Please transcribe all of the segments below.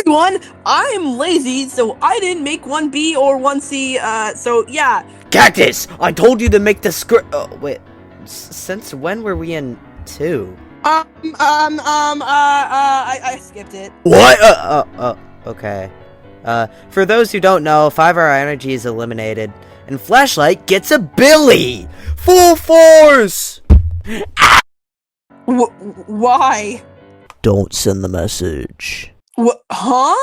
One, I'm lazy, so I didn't make 1B or 1C, so yeah. Cactus! I told you to make the script. Oh, wait. Since when were we in 2? I skipped it. What? Okay. For those who don't know, 5-hour energy is eliminated, and Flashlight gets a Billy! Full force! Why? Don't send the message. What? Huh?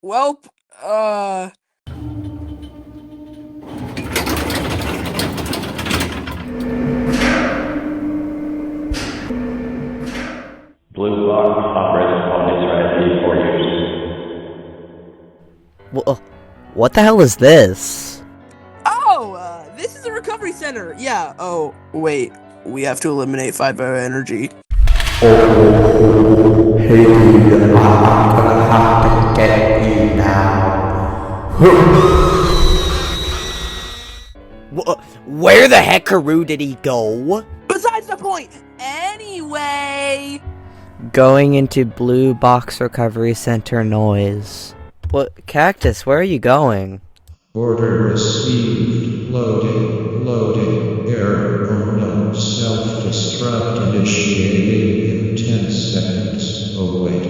Well, Blue box operating point is ready for use. What the hell is this? oh, this is a recovery center. Yeah. Oh, wait. We have to eliminate 5-hour energy. Hey, I'm gonna have to get you now. Where the heckaroo did he go? Besides the point. Anyway. Going into Blue Box Recovery Center noise. What? Cactus, where are you going? Order received. Loading. Error. Oh no. Self-destruct initiating in 10 seconds. Oh wait.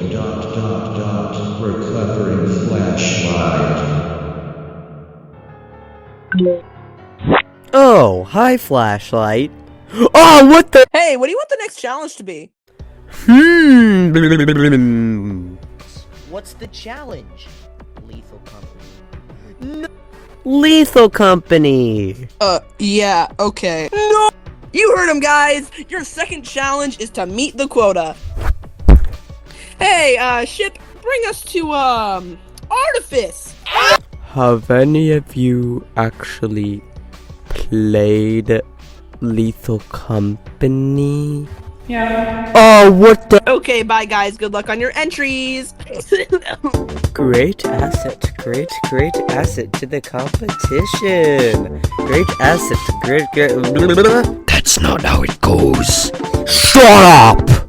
Recovering flashlight. Oh, hi, Flashlight. Oh, what the? Hey, what do you want the next challenge to be? What's the challenge? Lethal Company. No. Lethal Company. Yeah, okay. No! You heard him, guys! Your second challenge is to meet the quota. Hey, Ship, bring us to, Artifice! Have any of you actually played Lethal Company? Yeah. Oh, what the? Okay, bye, guys. Good luck on your entries! Great asset to the competition. Great asset, great. That's not how it goes. Shut up!